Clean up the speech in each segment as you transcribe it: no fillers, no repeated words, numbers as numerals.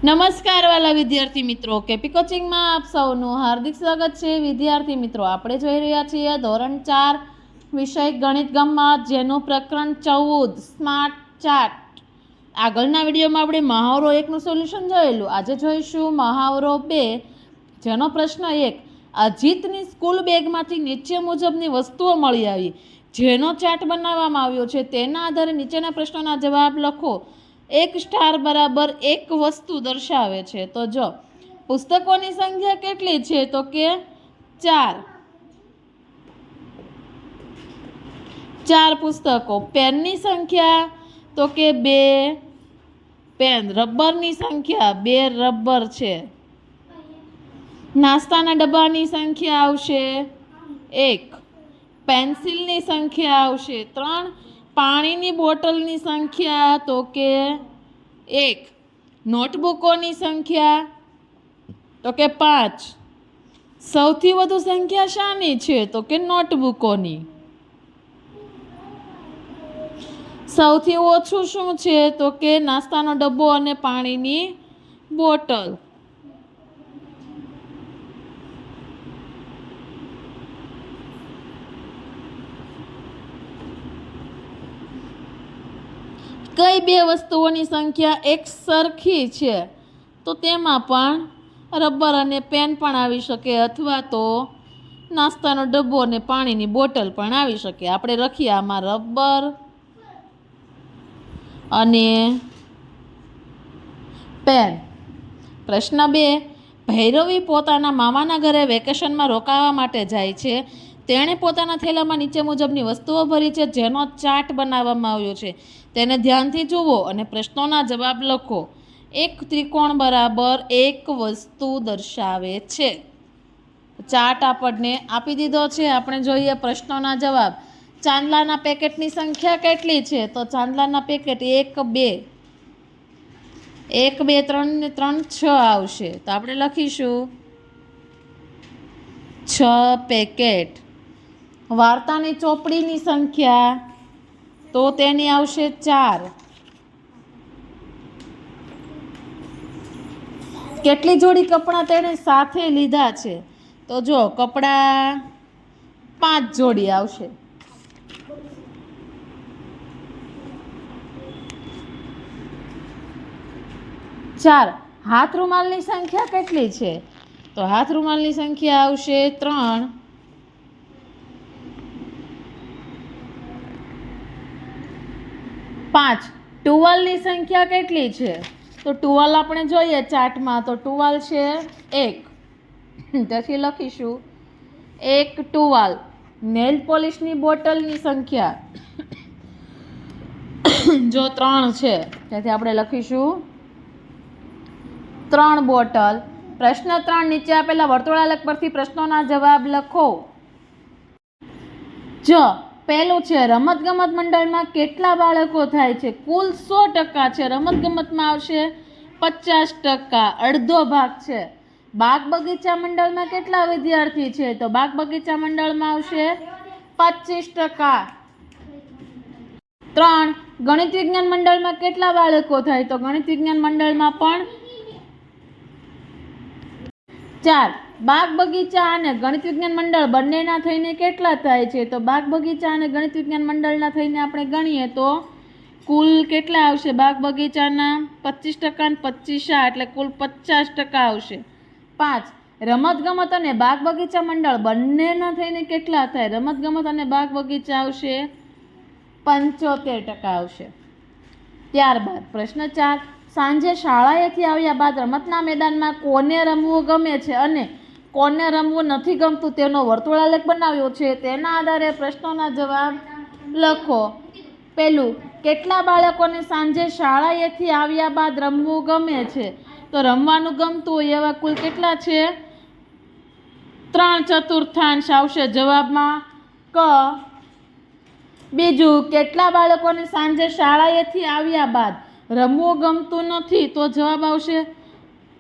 નમસ્કાર વાલા વિદ્યાર્થી મિત્રો, કેપી કોચિંગમાં આપ સૌનું હાર્દિક સ્વાગત છે। વિદ્યાર્થી મિત્રો, આપણે જોઈ રહ્યા છીએ ધોરણ 4 વિષય ગણિત ગમ્મત, જેનું પ્રકરણ 14 સ્માર્ટ ચાર્ટ। આગળના વિડીયોમાં આપણે મહાવરો 1નું સોલ્યુશન જોયેલું। આજે જોઈશું મહાવરો 2, જેનો પ્રશ્ન 1, અજીતની સ્કૂલ બેગમાંથી નીચે મુજબની વસ્તુઓ મળી આવી, જેનો ચાર્ટ બનાવવામાં આવ્યો છે। તેના આધારે નીચેના પ્રશ્નોના જવાબ લખો। 1 સ્ટાર બરાબર 1 વસ્તુ દર્શાવે છે। તો જો પુસ્તકોની સંખ્યા કેટલી છે, તો કે 4 પુસ્તકો। પેનની સંખ્યા તો કે 2 પેન। રબરની સંખ્યા 2 રબર છે। નાસ્તાના ડબ્બાની સંખ્યા આવશે 1। પેન્સિલની સંખ્યા આવશે 3। પાણીની બોટલની સંખ્યા તો કે 1। નોટબુકોની સંખ્યા તો કે 5। સૌથી વધુ સંખ્યા શાની છે, તો કે નોટબુકોની। સૌથી ઓછું શું છે, તો કે નાસ્તાનો ડબ્બો અને પાણીની બોટલ। કઈ બે વસ્તુઓની સંખ્યા એક સરખી છે, તો તેમાં પણ રબર અને પેન પણ આવી શકે, અથવા તો નાસ્તાનો ડબ્બો અને પાણીની બોટલ પણ આવી શકે। આપણે લખીએ આમાં રબર અને પેન। પ્રશ્ન 2, ભૈરવી પોતાના મામાના ઘરે વેકેશનમાં રોકાવા માટે જાય છે। તેણે પોતાના થેલામાં નીચે મુજબની વસ્તુઓ ભરી છે, જેનો ચાર્ટ બનાવવામાં આવ્યો છે। તેને ધ્યાનથી જુઓ અને પ્રશ્નોના જવાબ લખો। એક ત્રિકોણ બરાબર 1 વસ્તુ દર્શાવે છે। ચાર્ટ આપણને આપી દીધો છે। આપણે જોઈએ પ્રશ્નોના જવાબ। ચાંદલાના પેકેટની સંખ્યા કેટલી છે, તો ચાંદલાના પેકેટ 1 2 1 2 3 ને 3 6 આવશે। તો આપણે લખીશું 6 પેકેટ। વાર્તાની ચોપડીની સંખ્યા તો તેની આવશે 4। કેટલી જોડી કપડાં તેણે સાથે લીધા છે, તો જો કપડાં 5 જોડી આવશે। ચાર, હાથ રૂમાલની સંખ્યા કેટલી છે, તો હાથ રૂમાલની સંખ્યા આવશે 3। 5, ટુવાલની સંખ્યા કેટલી છે, તો ટુવાલ આપણે જોઈએ ચાર્ટમાં, તો ટુવાલ છે 1, તેથી લખીશું 1 ટુવાલ। નેલ પોલિશની બોટલની સંખ્યા જો 3 છે, તેથી આપણે લખીશું 3 બોટલ। પ્રશ્ન 3, નીચે આપેલા વર્તુળાલેખ પરથી પ્રશ્નોના જવાબ લખો। જો પહેલું છે, રમતગમત મંડળમાં કેટલા બાળકો થાય છે, કુલ 100% છે, રમતગમતમાં આવશે 50%, અડધો ભાગ છે। બાગ બગીચા મંડળમાં કેટલા વિદ્યાર્થી છે, તો બાગ બગીચા મંડળમાં આવશે 25%। 3, ગણિત વિજ્ઞાન મંડળમાં કેટલા બાળકો થાય, તો ગણિત વિજ્ઞાન મંડળમાં પણ 4। બાગ બગીચા અને ગણિત વિજ્ઞાન મંડળ બંનેના થઈને કેટલા થાય છે, તો બાગ બગીચા અને ગણિત વિજ્ઞાન મંડળના થઈને આપણે ગણીએ તો કુલ કેટલા આવશે, બાગ બગીચાના 25% અને 25 એટલે કુલ 50% આવશે। 5, રમતગમત અને બાગ બગીચા મંડળ બંનેના થઈને કેટલા થાય, રમતગમત અને બાગ બગીચા આવશે 75% આવશે। ત્યારબાદ પ્રશ્ન 4, સાંજે શાળાએથી આવ્યા બાદ રમતના મેદાનમાં કોને રમવું ગમે છે અને કોને રમવું નથી ગમતું, તેનો વર્તુળાલેખ બનાવ્યો છે। તેના આધારે પ્રશ્નોના જવાબ લખો। પહેલું, કેટલા બાળકોને સાંજે શાળાએથી આવ્યા બાદ રમવું ગમે છે, તો રમવાનું ગમતું હોય એવા કુલ કેટલા છે, 3/4 આવશે જવાબમાં ક। બીજું, કેટલા બાળકોને સાંજે શાળાએથી આવ્યા બાદ રમવું ગમતું નથી, તો જવાબ આવશે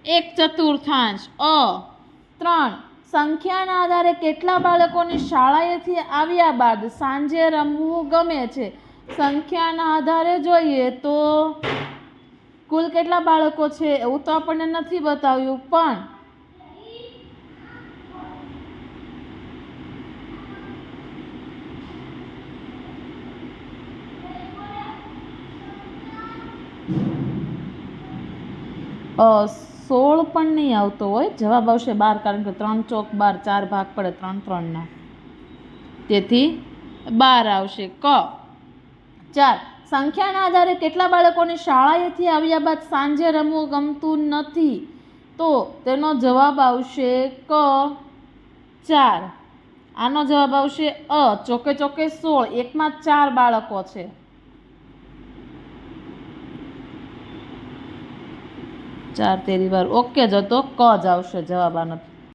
1/4 અ। 3, સંખ્યાના આધારે કેટલા બાળકોને શાળાએથી આવ્યા બાદ સાંજે રમવું ગમે છે, સંખ્યાના આધારે જોઈએ તો કુલ કેટલા બાળકો છે એવું તો આપણને નથી બતાવ્યું, પણ અ 16 પણ નહીં આવતો હોય, જવાબ આવશે 12, કારણ કે 3 ચોક 12, 4 ભાગ પડે 3 3 ના, તેથી 12 આવશે. ક 4 સંખ્યાના આધારે કેટલા બાળકોને શાળાએથી આવ્યા બાદ સાંજે રમવું ગમતું નથી, તો તેનો જવાબ આવશે ક 4. આનો જવાબ આવશે અ ચોકે ચોકે 16, એકમાં 4 બાળકો છે. 4 તેરી વાર ઓકે જ હતો, ક જ આવશે જવાબ આનો.